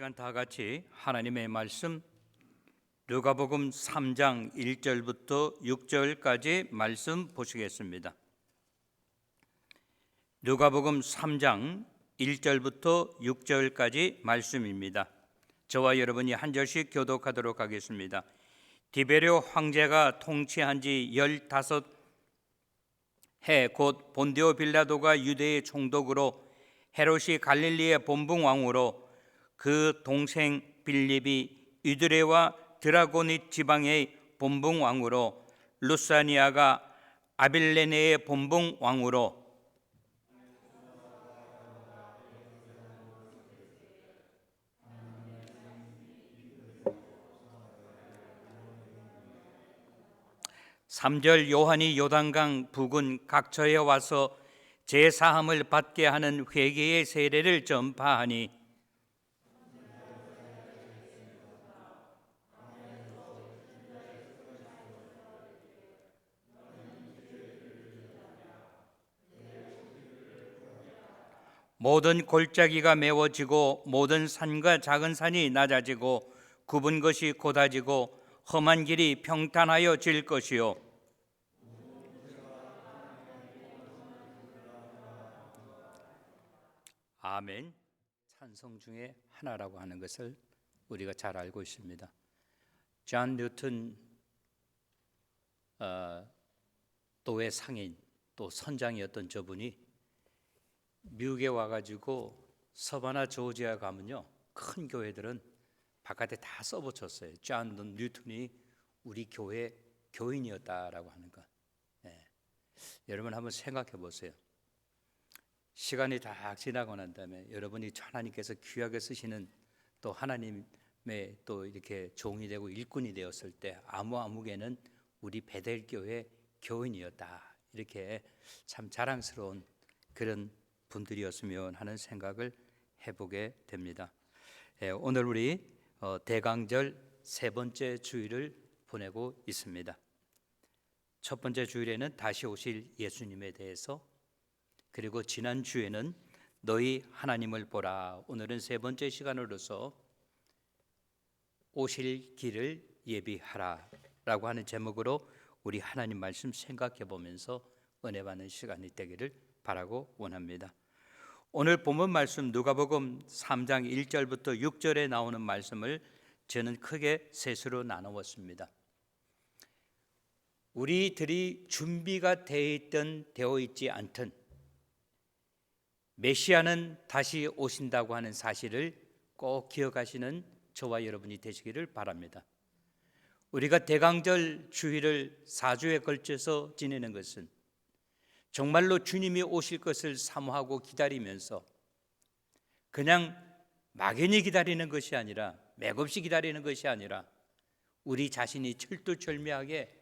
시간 다 같이 하나님의 말씀 누가복음 3장 1절부터 6절까지 말씀 보시겠습니다. 누가복음 3장 1절부터 6절까지 말씀입니다. 저와 여러분이 한 절씩 교독하도록 하겠습니다. 디베레오 황제가 통치한 지 15해 곧 본디오 빌라도가 유대의 총독으로 헤롯이 갈릴리의 본붕왕으로 그 동생 빌립이 유드레와 드라고닛 지방의 본붕왕으로 루사니아가 아빌레네의 본붕왕으로 삼절 요한이 요단강 부근 각처에 와서 제사함을 받게 하는 회개의 세례를 전파하니 모든 골짜기가 메워지고 모든 산과 작은 산이 낮아지고 굽은 것이 곧아지고 험한 길이 평탄하여질 것이요 아멘. 찬송 중에 하나라고 하는 것을 우리가 잘 알고 있습니다. 존 뉴턴 또의 상인 또 선장이었던 저분이 미국에 와가지고 서바나 조지아 가면요 큰 교회들은 바깥에 다 써붙였어요. 존 뉴턴이 우리 교회 교인이었다라고 하는 것. 여러분 한번 생각해 보세요. 시간이 다 지나고 난 다음에 여러분이 하나님께서 귀하게 쓰시는 또 하나님의 또 이렇게 종이 되고 일꾼이 되었을 때 아무개는 우리 베델교회 교인이었다. 이렇게 참 자랑스러운 그런 분들이었으면 하는 생각을 해보게 됩니다. 오늘 우리 대강절 세 번째 주일을 보내고 있습니다. 첫 번째 주일에는 다시 오실 예수님에 대해서, 그리고 지난 주에는 너희 하나님을 보라. 오늘은 세 번째 시간으로서 오실 길을 예비하라 라고 하는 제목으로 우리 하나님 말씀 생각해 보면서 은혜 받는 시간이 되기를 바라고 원합니다. 오늘 본문 말씀 누가복음 3장 1절부터 6절에 나오는 말씀을 저는 크게 셋으로 나누었습니다. 우리들이 준비가 되어 있지 않든 메시아는 다시 오신다고 하는 사실을 꼭 기억하시는 저와 여러분이 되시기를 바랍니다. 우리가 대강절 주일을 4주에 걸쳐서 지내는 것은 정말로 주님이 오실 것을 사모하고 기다리면서 그냥 막연히 기다리는 것이 아니라, 맥없이 기다리는 것이 아니라 우리 자신이 철두철미하게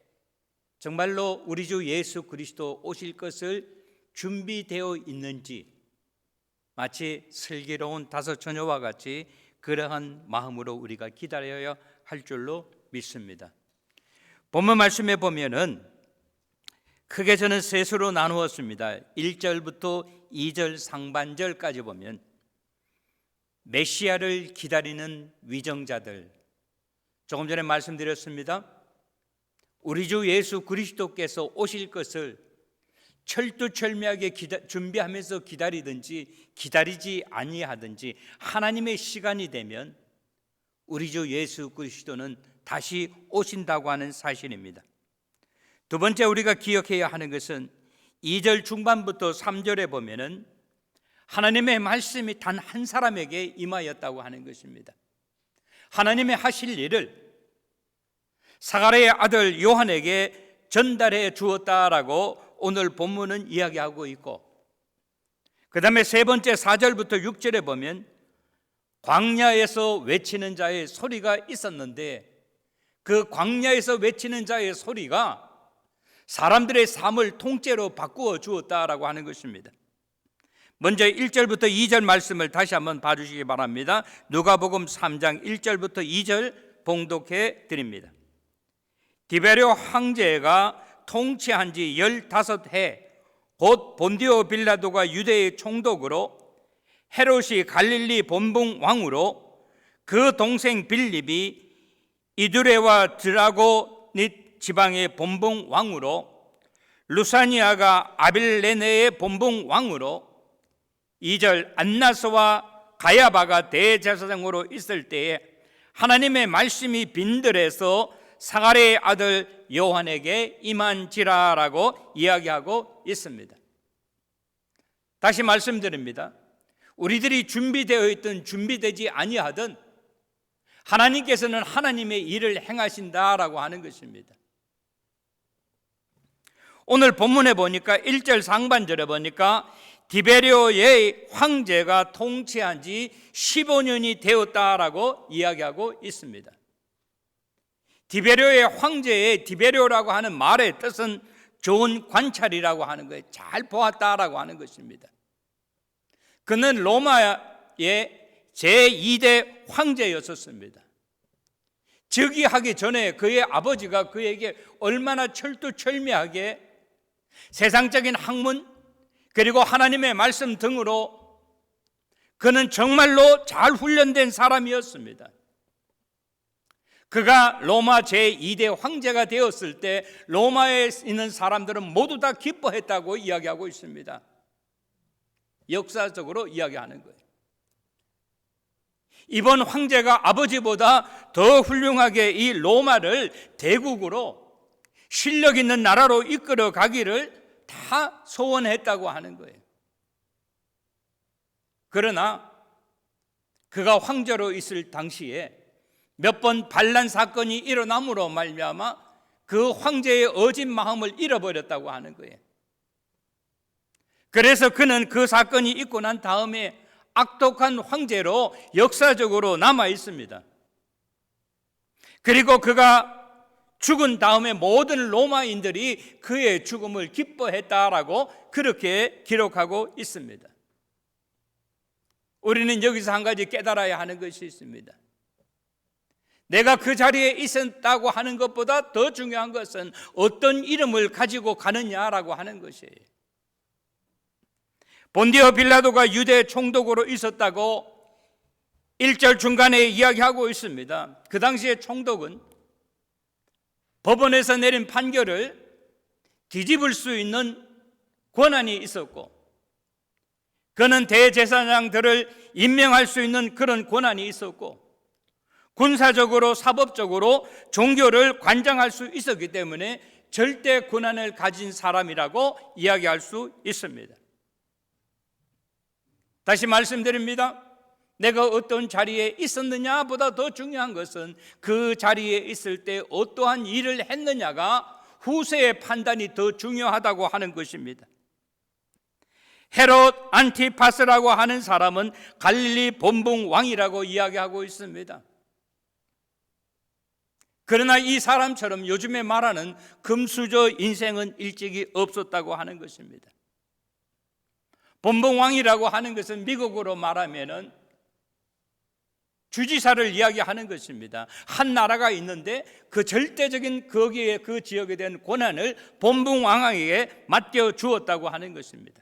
정말로 우리 주 예수 그리스도 오실 것을 준비되어 있는지, 마치 슬기로운 다섯 처녀와 같이 그러한 마음으로 우리가 기다려야 할 줄로 믿습니다. 본문 말씀에 보면은 크게 저는 셋으로 나누었습니다. 1절부터 2절 상반절까지 보면 메시아를 기다리는 위정자들, 조금 전에 말씀드렸습니다. 우리 주 예수 그리스도께서 오실 것을 철두철미하게 준비하면서 기다리든지 기다리지 아니하든지 하나님의 시간이 되면 우리 주 예수 그리스도는 다시 오신다고 하는 사실입니다. 두 번째 우리가 기억해야 하는 것은 2절 중반부터 3절에 보면은 하나님의 말씀이 단 한 사람에게 임하였다고 하는 것입니다. 하나님의 하실 일을 사가랴의 아들 요한에게 전달해 주었다라고 오늘 본문은 이야기하고 있고, 그 다음에 세 번째 4절부터 6절에 보면 광야에서 외치는 자의 소리가 있었는데 그 광야에서 외치는 자의 소리가 사람들의 삶을 통째로 바꾸어 주었다라고 하는 것입니다. 먼저 1절부터 2절 말씀을 다시 한번 봐주시기 바랍니다. 누가복음 3장 1절부터 2절 봉독해 드립니다. 디베레오 황제가 통치한 지 15해 곧 본디오 빌라도가 유대의 총독으로 헤롯이 갈릴리 본붕 왕으로 그 동생 빌립이 이두레와 드라고닛 지방의 본봉 왕으로, 루사니아가 아빌레네의 본봉 왕으로, 2절 안나스와 가야바가 대제사장으로 있을 때에 하나님의 말씀이 빈들에서 사가랴의 아들 요한에게 임한지라라고 이야기하고 있습니다. 다시 말씀드립니다. 우리들이 준비되어 있든 준비되지 아니하든 하나님께서는 하나님의 일을 행하신다라고 하는 것입니다. 오늘 본문에 보니까 1절 상반절에 보니까 디베리오의 황제가 통치한 지 15년이 되었다라고 이야기하고 있습니다. 디베리오의 황제의 디베리오라고 하는 말의 뜻은 좋은 관찰이라고 하는 거예요. 잘 보았다라고 하는 것입니다. 그는 로마의 제2대 황제였었습니다. 즉위하기 전에 그의 아버지가 그에게 얼마나 철두철미하게 세상적인 학문 그리고 하나님의 말씀 등으로 그는 정말로 잘 훈련된 사람이었습니다. 그가 로마 제2대 황제가 되었을 때 로마에 있는 사람들은 모두 다 기뻐했다고 이야기하고 있습니다. 역사적으로 이야기하는 거예요. 이번 황제가 아버지보다 더 훌륭하게 이 로마를 대국으로 실력 있는 나라로 이끌어 가기를 다 소원했다고 하는 거예요. 그러나 그가 황제로 있을 당시에 몇 번 반란 사건이 일어남으로 말미암아 그 황제의 어진 마음을 잃어버렸다고 하는 거예요. 그래서 그는 그 사건이 있고 난 다음에 악독한 황제로 역사적으로 남아 있습니다. 그리고 그가 죽은 다음에 모든 로마인들이 그의 죽음을 기뻐했다라고 그렇게 기록하고 있습니다. 우리는 여기서 한 가지 깨달아야 하는 것이 있습니다. 내가 그 자리에 있었다고 하는 것보다 더 중요한 것은 어떤 이름을 가지고 가느냐라고 하는 것이에요. 본디오 빌라도가 유대 총독으로 있었다고 1절 중간에 이야기하고 있습니다. 그 당시에 총독은 법원에서 내린 판결을 뒤집을 수 있는 권한이 있었고, 그는 대제사장들을 임명할 수 있는 그런 권한이 있었고, 군사적으로 사법적으로 종교를 관장할 수 있었기 때문에 절대 권한을 가진 사람이라고 이야기할 수 있습니다. 다시 말씀드립니다. 내가 어떤 자리에 있었느냐보다 더 중요한 것은 그 자리에 있을 때 어떠한 일을 했느냐가 후세의 판단이 더 중요하다고 하는 것입니다. 헤롯 안티파스라고 하는 사람은 갈릴리 본봉 왕이라고 이야기하고 있습니다. 그러나 이 사람처럼 요즘에 말하는 금수저 인생은 일찍이 없었다고 하는 것입니다. 본봉 왕이라고 하는 것은 미국으로 말하면은 주지사를 이야기하는 것입니다. 한 나라가 있는데 그 절대적인 거기에 그 지역에 대한 권한을 본봉 왕에게 맡겨 주었다고 하는 것입니다.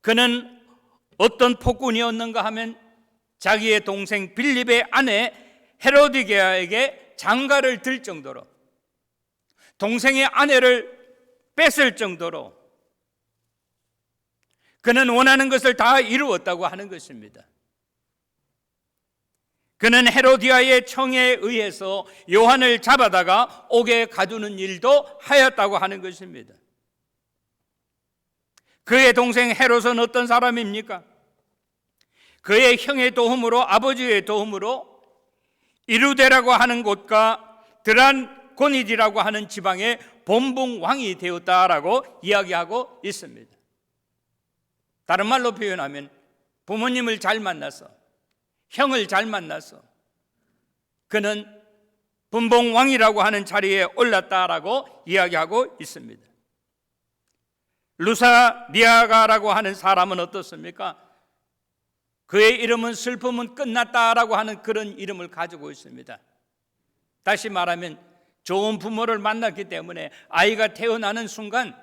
그는 어떤 폭군이었는가 하면 자기의 동생 빌립의 아내 헤로디게아에게 장가를 들 정도로, 동생의 아내를 뺏을 정도로 그는 원하는 것을 다 이루었다고 하는 것입니다. 그는 헤로디아의 청에 의해서 요한을 잡아다가 옥에 가두는 일도 하였다고 하는 것입니다. 그의 동생 헤롯은 어떤 사람입니까? 그의 형의 도움으로, 아버지의 도움으로 이루데라고 하는 곳과 드란고니디라고 하는 지방의 본봉 왕이 되었다라고 이야기하고 있습니다. 다른 말로 표현하면 부모님을 잘 만나서, 형을 잘 만나서 그는 본봉 왕이라고 하는 자리에 올랐다라고 이야기하고 있습니다. 루사니아가라고 하는 사람은 어떻습니까? 그의 이름은 슬픔은 끝났다라고 하는 그런 이름을 가지고 있습니다. 다시 말하면 좋은 부모를 만났기 때문에 아이가 태어나는 순간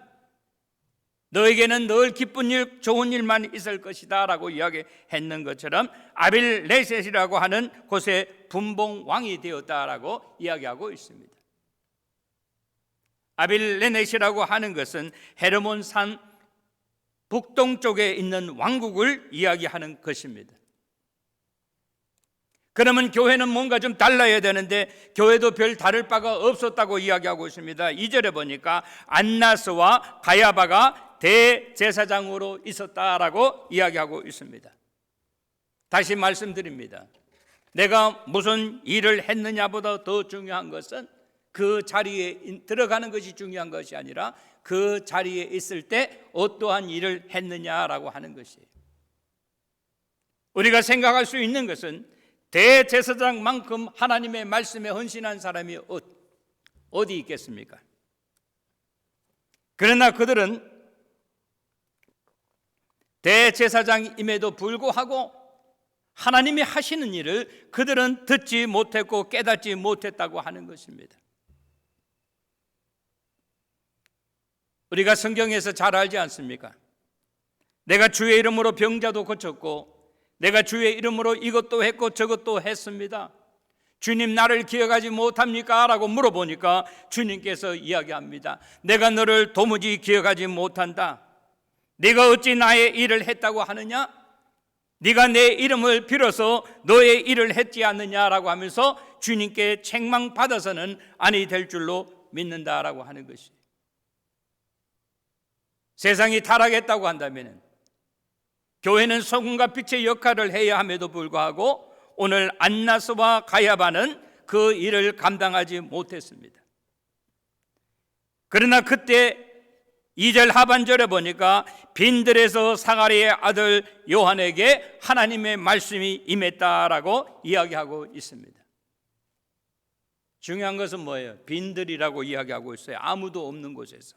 너에게는 늘 기쁜 일, 좋은 일만 있을 것이다 라고 이야기했는 것처럼 아빌레셋이라고 하는 곳에 분봉왕이 되었다라고 이야기하고 있습니다. 아빌레넷이라고 하는 것은 헤르몬 산 북동쪽에 있는 왕국을 이야기하는 것입니다. 그러면 교회는 뭔가 좀 달라야 되는데 교회도 별 다를 바가 없었다고 이야기하고 있습니다. 2절에 보니까 안나스와 가야바가 대제사장으로 있었다라고 이야기하고 있습니다. 다시 말씀드립니다. 내가 무슨 일을 했느냐보다 더 중요한 것은 그 자리에 들어가는 것이 중요한 것이 아니라 그 자리에 있을 때 어떠한 일을 했느냐라고 하는 것이에요. 우리가 생각할 수 있는 것은 대제사장만큼 하나님의 말씀에 헌신한 사람이 어디 있겠습니까? 그러나 그들은 대제사장임에도 불구하고 하나님이 하시는 일을 그들은 듣지 못했고 깨닫지 못했다고 하는 것입니다. 우리가 성경에서 잘 알지 않습니까? 내가 주의 이름으로 병자도 고쳤고 내가 주의 이름으로 이것도 했고 저것도 했습니다. 주님 나를 기억하지 못합니까? 라고 물어보니까 주님께서 이야기합니다. 내가 너를 도무지 기억하지 못한다. 네가 어찌 나의 일을 했다고 하느냐? 네가 내 이름을 빌어서 너의 일을 했지 않느냐라고 하면서 주님께 책망받아서는 아니 될 줄로 믿는다라고 하는 것이. 세상이 타락했다고 한다면 교회는 소금과 빛의 역할을 해야 함에도 불구하고 오늘 안나스와 가야바는 그 일을 감당하지 못했습니다. 그러나 그때 2절 하반절에 보니까 빈들에서 사가리의 아들 요한에게 하나님의 말씀이 임했다라고 이야기하고 있습니다. 중요한 것은 뭐예요? 빈들이라고 이야기하고 있어요. 아무도 없는 곳에서.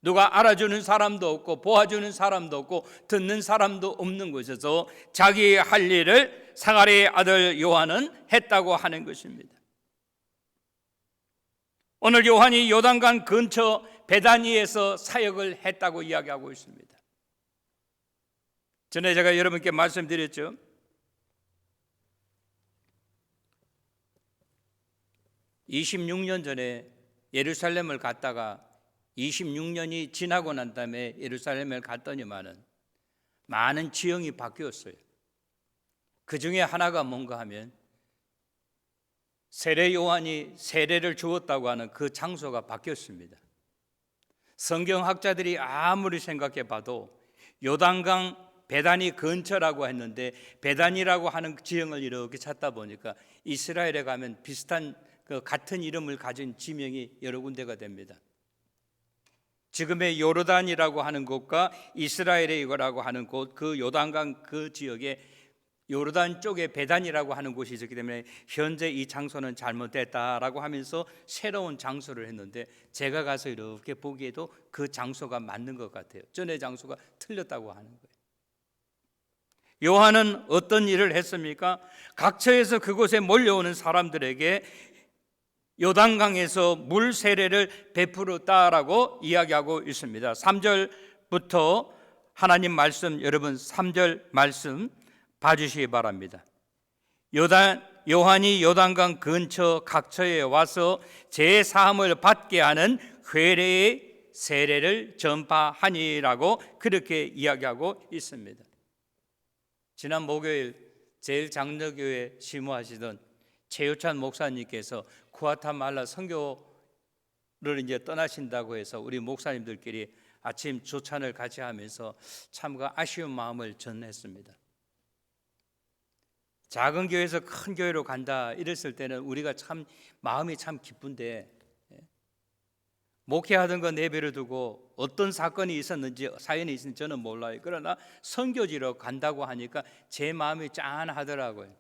누가 알아주는 사람도 없고 보아주는 사람도 없고 듣는 사람도 없는 곳에서 자기의 할 일을 사가리의 아들 요한은 했다고 하는 것입니다. 오늘 요한이 요단강 근처 베다니에서 사역을 했다고 이야기하고 있습니다. 전에 제가 여러분께 말씀드렸죠. (26년) 전에 예루살렘을 갔다가 26년이 지나고 난 다음에 예루살렘을 갔더니만은 많은 지형이 바뀌었어요. 그 중에 하나가 뭔가 하면 세례 요한이 세례를 주었다고 하는 그 장소가 바뀌었습니다. 성경학자들이 아무리 생각해 봐도 요단강 베다니 근처라고 했는데 베다니라고 하는 지형을 이렇게 찾다 보니까 이스라엘에 가면 비슷한 같은 이름을 가진 지명이 여러 군데가 됩니다. 지금의 요르단이라고 하는 곳과 이스라엘의 이거라고 하는 곳, 그 요단강 그 지역에 요르단 쪽에 베단이라고 하는 곳이 있었기 때문에 현재 이 장소는 잘못됐다라고 하면서 새로운 장소를 했는데 제가 가서 이렇게 보기에도 그 장소가 맞는 것 같아요. 전에 장소가 틀렸다고 하는 거예요. 요한은 어떤 일을 했습니까? 각처에서 그곳에 몰려오는 사람들에게 요단강에서 물 세례를 베풀었다라고 이야기하고 있습니다. 3절부터 하나님 말씀, 여러분 3절 말씀 봐주시기 바랍니다. 요한이 요단강 근처 각처에 와서 제사함을 받게 하는 회례의 세례를 전파하니라고 그렇게 이야기하고 있습니다. 지난 목요일 제일장로교회 시무하시던 최유찬 목사님께서 구아타말라 선교를 이제 떠나신다고 해서 우리 목사님들끼리 아침 조찬을 같이 하면서 참 아쉬운 마음을 전했습니다. 작은 교회에서 큰 교회로 간다 이랬을 때는 우리가 참 마음이 참 기쁜데 목회하던 거 내버려 두고 어떤 사건이 있었는지 사연이 있는지 저는 몰라요. 그러나 선교지로 간다고 하니까 제 마음이 짠하더라고요.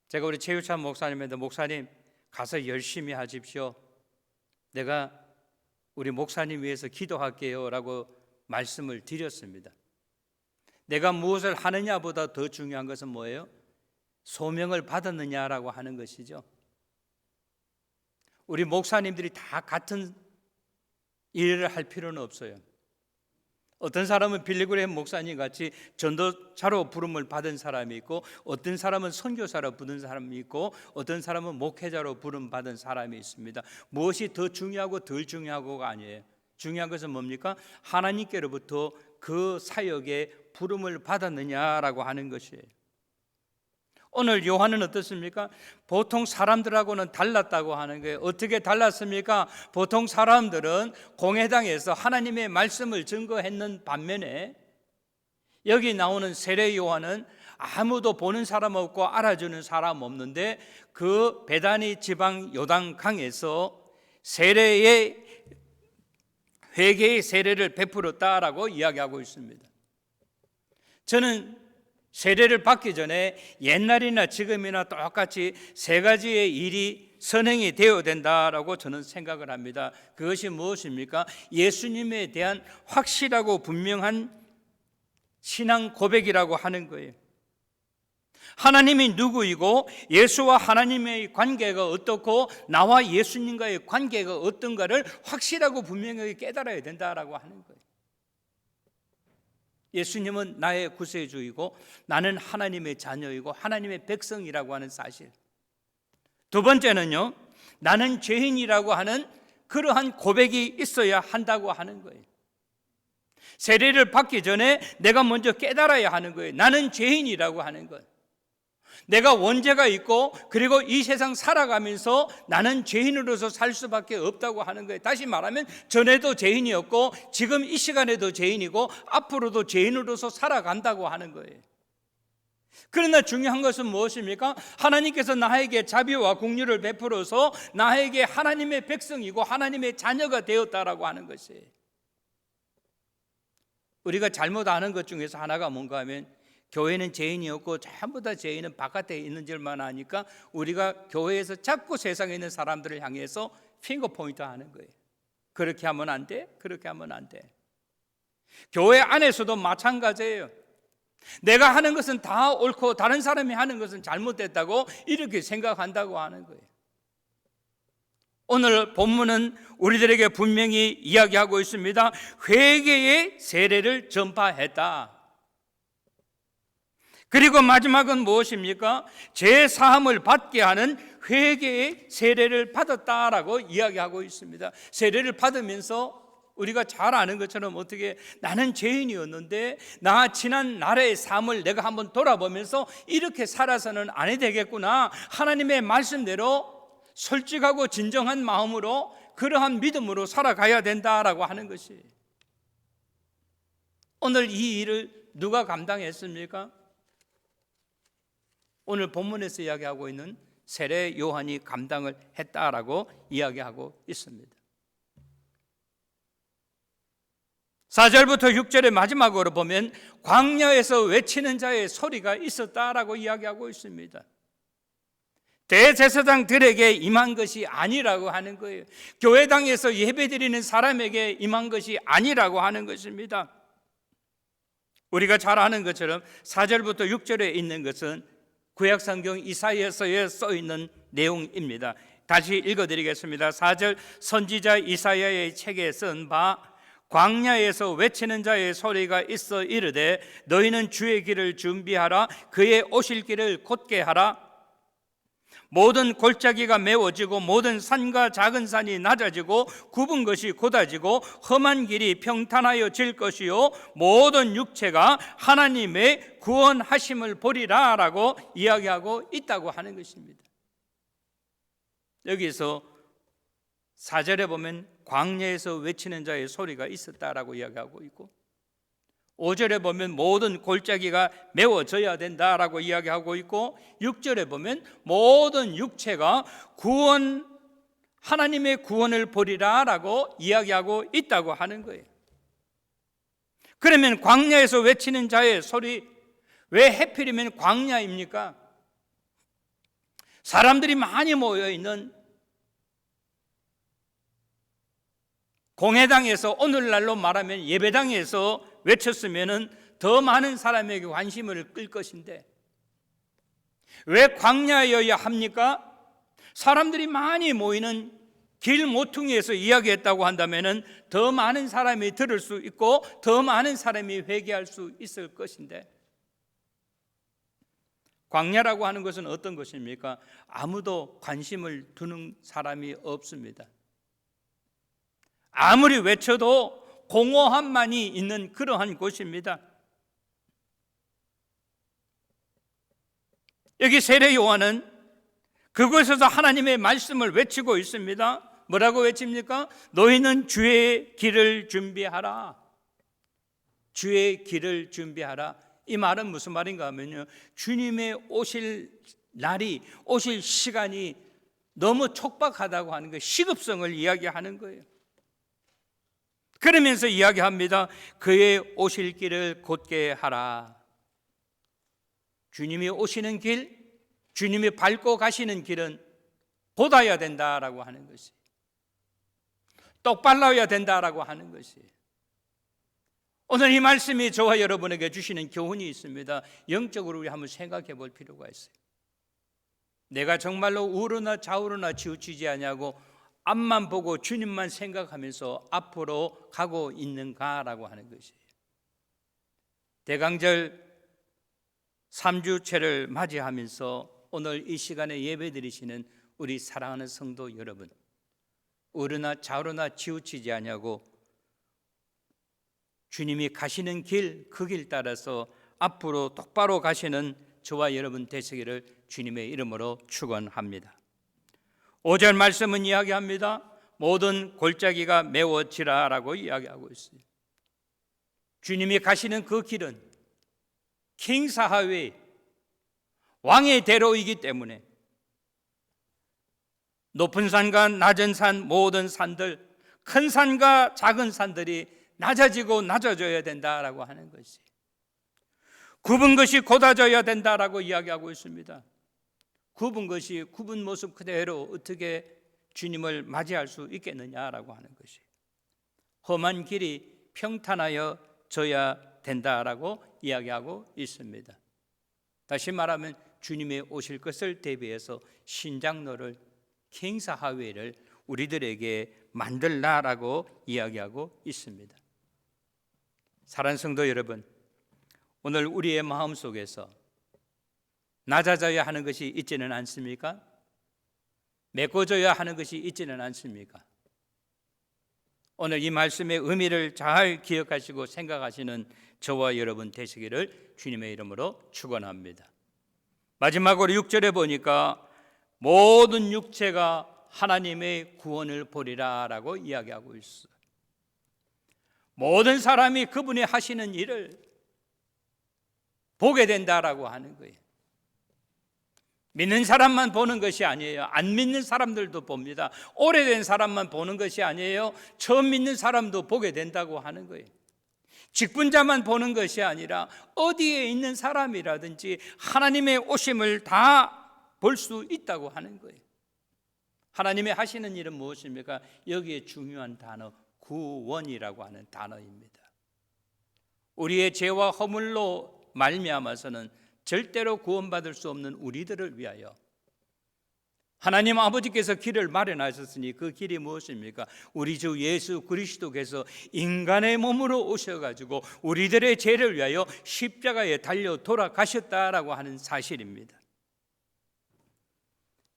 제가 우리 최유찬 목사님한테 목사님 가서 열심히 하십시오. 내가 우리 목사님 위해서 기도할게요 라고 말씀을 드렸습니다. 내가 무엇을 하느냐보다 더 중요한 것은 뭐예요? 소명을 받았느냐라고 하는 것이죠. 우리 목사님들이 다 같은 일을 할 필요는 없어요. 어떤 사람은 빌리그레임 목사님 같이 전도자로 부름을 받은 사람이 있고, 어떤 사람은 선교사로 부른 사람이 있고, 어떤 사람은 목회자로 부름 받은 사람이 있습니다. 무엇이 더 중요하고 덜 중요하고가 아니에요. 중요한 것은 뭡니까? 하나님께로부터 그 사역에 부름을 받았느냐라고 하는 것이에요. 오늘 요한은 어떻습니까? 보통 사람들하고는 달랐다고 하는 거예요. 어떻게 달랐습니까? 보통 사람들은 공회당에서 하나님의 말씀을 증거했는 반면에 여기 나오는 세례 요한은 아무도 보는 사람 없고 알아주는 사람 없는데 그 베다니 지방 요단강에서 세례의 회개의 세례를 베풀었다라고 이야기하고 있습니다. 저는 세례를 받기 전에 옛날이나 지금이나 똑같이 세 가지의 일이 선행이 되어야 된다라고 저는 생각을 합니다. 그것이 무엇입니까? 예수님에 대한 확실하고 분명한 신앙 고백이라고 하는 거예요. 하나님이 누구이고 예수와 하나님의 관계가 어떻고 나와 예수님과의 관계가 어떤가를 확실하고 분명하게 깨달아야 된다라고 하는 거예요. 예수님은 나의 구세주이고 나는 하나님의 자녀이고 하나님의 백성이라고 하는 사실. 두 번째는요, 나는 죄인이라고 하는 그러한 고백이 있어야 한다고 하는 거예요. 세례를 받기 전에 내가 먼저 깨달아야 하는 거예요. 나는 죄인이라고 하는 것. 내가 원죄가 있고 그리고 이 세상 살아가면서 나는 죄인으로서 살 수밖에 없다고 하는 거예요. 다시 말하면 전에도 죄인이었고 지금 이 시간에도 죄인이고 앞으로도 죄인으로서 살아간다고 하는 거예요. 그러나 중요한 것은 무엇입니까? 하나님께서 나에게 자비와 긍휼을 베풀어서 나에게 하나님의 백성이고 하나님의 자녀가 되었다라고 하는 것이에요. 우리가 잘못 아는 것 중에서 하나가 뭔가 하면 교회는 죄인이었고 전부 다 죄인은 바깥에 있는 줄만 아니까 우리가 교회에서 자꾸 세상에 있는 사람들을 향해서 핑거 포인트 하는 거예요. 그렇게 하면 안 돼, 그렇게 하면 안 돼. 교회 안에서도 마찬가지예요. 내가 하는 것은 다 옳고 다른 사람이 하는 것은 잘못됐다고 이렇게 생각한다고 하는 거예요. 오늘 본문은 우리들에게 분명히 이야기하고 있습니다. 회개의 세례를 전파했다. 그리고 마지막은 무엇입니까? 죄 사함을 받게 하는 회개의 세례를 받았다라고 이야기하고 있습니다. 세례를 받으면서 우리가 잘 아는 것처럼 어떻게 나는 죄인이었는데 나 지난 날의 삶을 내가 한번 돌아보면서 이렇게 살아서는 안 되겠구나. 하나님의 말씀대로 솔직하고 진정한 마음으로 그러한 믿음으로 살아가야 된다라고 하는 것이. 오늘 이 일을 누가 감당했습니까? 오늘 본문에서 이야기하고 있는 세례 요한이 감당을 했다라고 이야기하고 있습니다. 4절부터 6절의 마지막으로 보면 광야에서 외치는 자의 소리가 있었다라고 이야기하고 있습니다. 대제사장들에게 임한 것이 아니라고 하는 거예요. 교회당에서 예배드리는 사람에게 임한 것이 아니라고 하는 것입니다. 우리가 잘 아는 것처럼 4절부터 6절에 있는 것은 구약성경 이사야서에 써있는 내용입니다. 다시 읽어드리겠습니다. 4절 선지자 이사야의 책에 쓴 바 광야에서 외치는 자의 소리가 있어 이르되 너희는 주의 길을 준비하라. 그의 오실 길을 곧게 하라. 모든 골짜기가 메워지고 모든 산과 작은 산이 낮아지고 굽은 것이 곧아지고 험한 길이 평탄하여질 것이요 모든 육체가 하나님의 구원하심을 보리라 라고 이야기하고 있다고 하는 것입니다. 여기서 4절에 보면 광야에서 외치는 자의 소리가 있었다라고 이야기하고 있고 5절에 보면 모든 골짜기가 메워져야 된다라고 이야기하고 있고 6절에 보면 모든 육체가 하나님의 구원을 보리라라고 이야기하고 있다고 하는 거예요. 그러면 광야에서 외치는 자의 소리, 왜 하필이면 광야입니까? 사람들이 많이 모여있는 공회당에서, 오늘날로 말하면 예배당에서 외쳤으면 더 많은 사람에게 관심을 끌 것인데 왜 광야여야 합니까? 사람들이 많이 모이는 길 모퉁이에서 이야기했다고 한다면은 더 많은 사람이 들을 수 있고 더 많은 사람이 회개할 수 있을 것인데, 광야라고 하는 것은 어떤 것입니까? 아무도 관심을 두는 사람이 없습니다. 아무리 외쳐도 공허함만이 있는 그러한 곳입니다. 여기 세례 요한은 그곳에서 하나님의 말씀을 외치고 있습니다. 뭐라고 외칩니까? 너희는 주의 길을 준비하라. 주의 길을 준비하라. 이 말은 무슨 말인가 하면요, 주님의 오실 날이, 오실 시간이 너무 촉박하다고 하는 거예요. 시급성을 이야기하는 거예요. 그러면서 이야기합니다. 그의 오실 길을 곧게 하라. 주님이 오시는 길, 주님이 밟고 가시는 길은 곧아야 된다라고 하는 것이, 똑발라야 된다라고 하는 것이, 오늘 이 말씀이 저와 여러분에게 주시는 교훈이 있습니다. 영적으로 우리 한번 생각해 볼 필요가 있어요. 내가 정말로 우르나 좌우로나 치우치지 아니하고 앞만 보고 주님만 생각하면서 앞으로 가고 있는가라고 하는 것이에요. 대강절 3주째를 맞이하면서 오늘 이 시간에 예배드리시는 우리 사랑하는 성도 여러분, 우르나 좌우로나 치우치지 아니하고 주님이 가시는 길, 그 길 따라서 앞으로 똑바로 가시는 저와 여러분 되시기를 주님의 이름으로 축원합니다. 5절 말씀은 이야기합니다. 모든 골짜기가 메워지라라고 이야기하고 있어요. 주님이 가시는 그 길은 킹사하웨이, 왕의 대로이기 때문에 높은 산과 낮은 산, 모든 산들, 큰 산과 작은 산들이 낮아지고 낮아져야 된다라고 하는 것이, 굽은 것이 곧아져야 된다라고 이야기하고 있습니다. 굽은 것이 굽은 모습 그대로 어떻게 주님을 맞이할 수 있겠느냐라고 하는 것이, 험한 길이 평탄하여져야 된다라고 이야기하고 있습니다. 다시 말하면 주님의 오실 것을 대비해서 신장로를, 킹사하웨이를 우리들에게 만들라라고 이야기하고 있습니다. 사랑하는 성도 여러분, 오늘 우리의 마음속에서 낮아져야 하는 것이 있지는 않습니까? 메꿔져야 하는 것이 있지는 않습니까? 오늘 이 말씀의 의미를 잘 기억하시고 생각하시는 저와 여러분 되시기를 주님의 이름으로 축원합니다. 마지막으로 6절에 보니까 모든 육체가 하나님의 구원을 보리라라고 이야기하고 있어요. 모든 사람이 그분이 하시는 일을 보게 된다라고 하는 거예요. 믿는 사람만 보는 것이 아니에요. 안 믿는 사람들도 봅니다. 오래된 사람만 보는 것이 아니에요. 처음 믿는 사람도 보게 된다고 하는 거예요. 직분자만 보는 것이 아니라 어디에 있는 사람이라든지 하나님의 오심을 다 볼 수 있다고 하는 거예요. 하나님이 하시는 일은 무엇입니까? 여기에 중요한 단어, 구원이라고 하는 단어입니다. 우리의 죄와 허물로 말미암아서는 절대로 구원받을 수 없는 우리들을 위하여 하나님 아버지께서 길을 마련하셨으니 그 길이 무엇입니까? 우리 주 예수 그리스도께서 인간의 몸으로 오셔가지고 우리들의 죄를 위하여 십자가에 달려 돌아가셨다라고 하는 사실입니다.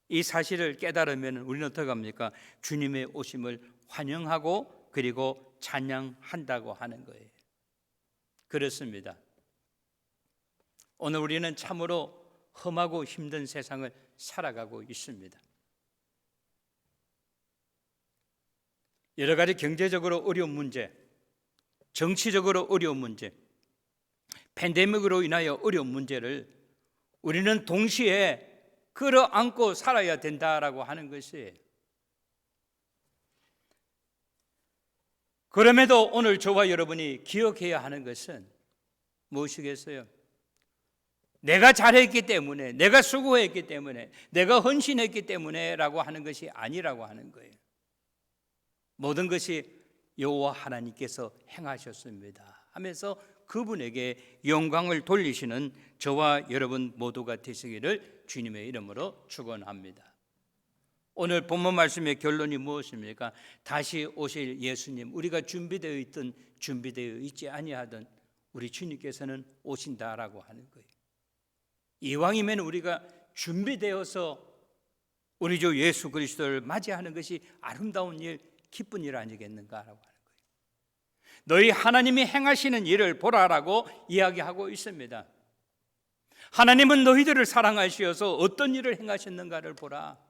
이 사실을 깨달으면 우리는 어떻게 합니까? 주님의 오심을 환영하고 그리고 찬양한다고 하는 거예요. 그렇습니다. 오늘 우리는 참으로 험하고 힘든 세상을 살아가고 있습니다. 여러 가지 경제적으로 어려운 문제, 정치적으로 어려운 문제, 팬데믹으로 인하여 어려운 문제를 우리는 동시에 끌어안고 살아야 된다라고 하는 것이에요. 그럼에도 오늘 저와 여러분이 기억해야 하는 것은 무엇이겠어요? 내가 잘했기 때문에, 내가 수고했기 때문에, 내가 헌신했기 때문에 라고 하는 것이 아니라고 하는 거예요. 모든 것이 여호와 하나님께서 행하셨습니다 하면서 그분에게 영광을 돌리시는 저와 여러분 모두가 되시기를 주님의 이름으로 축원합니다. 오늘 본문 말씀의 결론이 무엇입니까? 다시 오실 예수님, 우리가 준비되어 있든 준비되어 있지 아니하든 우리 주님께서는 오신다라고 하는 거예요. 이왕이면 우리가 준비되어서 우리 주 예수 그리스도를 맞이하는 것이 아름다운 일, 기쁜 일 아니겠는가라고 하는 거예요. 너희 하나님이 행하시는 일을 보라라고 이야기하고 있습니다. 하나님은 너희들을 사랑하시어서 어떤 일을 행하셨는가를 보라.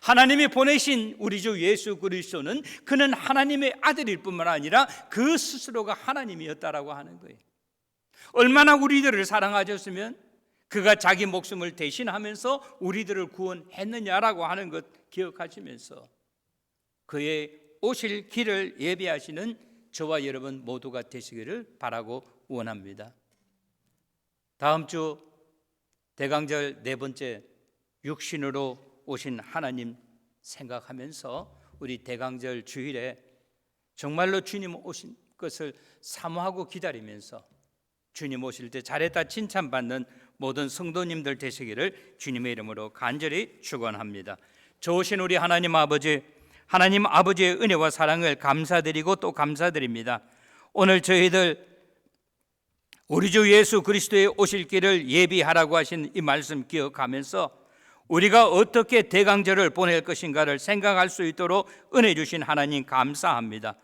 하나님이 보내신 우리 주 예수 그리스도는 그는 하나님의 아들일 뿐만 아니라 그 스스로가 하나님이었다라고 하는 거예요. 얼마나 우리들을 사랑하셨으면 그가 자기 목숨을 대신하면서 우리들을 구원했느냐라고 하는 것 기억하시면서 그의 오실 길을 예비하시는 저와 여러분 모두가 되시기를 바라고 원합니다. 다음 주 대강절 네 번째 육신으로 오신 하나님 생각하면서 우리 대강절 주일에 정말로 주님 오신 것을 사모하고 기다리면서 주님 오실 때 잘했다 칭찬받는 모든 성도님들 되시기를 주님의 이름으로 간절히 축원합니다. 좋으신 우리 하나님 아버지의 은혜와 사랑을 감사드리고 또 감사드립니다. 오늘 저희들 우리 주 예수 그리스도의 오실 길을 예비하라고 하신 이 말씀 기억하면서 우리가 어떻게 대강절을 보낼 것인가를 생각할 수 있도록 은혜 주신 하나님 감사합니다.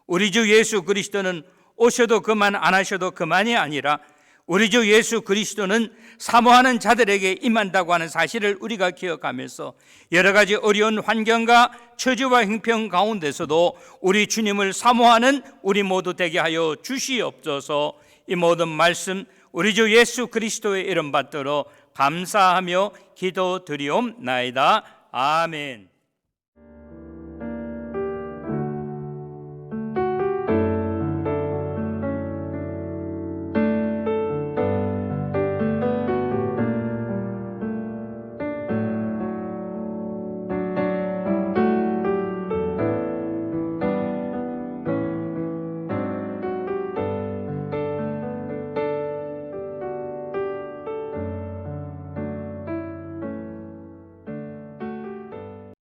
우리 주 예수 그리스도는 오셔도 그만 안 하셔도 그만이 아니라 우리 주 예수 그리스도는 사모하는 자들에게 임한다고 하는 사실을 우리가 기억하면서 여러 가지 어려운 환경과 처지와 형편 가운데서도 우리 주님을 사모하는 우리 모두 되게 하여 주시옵소서. 이 모든 말씀 우리 주 예수 그리스도의 이름 받들어 감사하며 기도드리옵나이다. 아멘.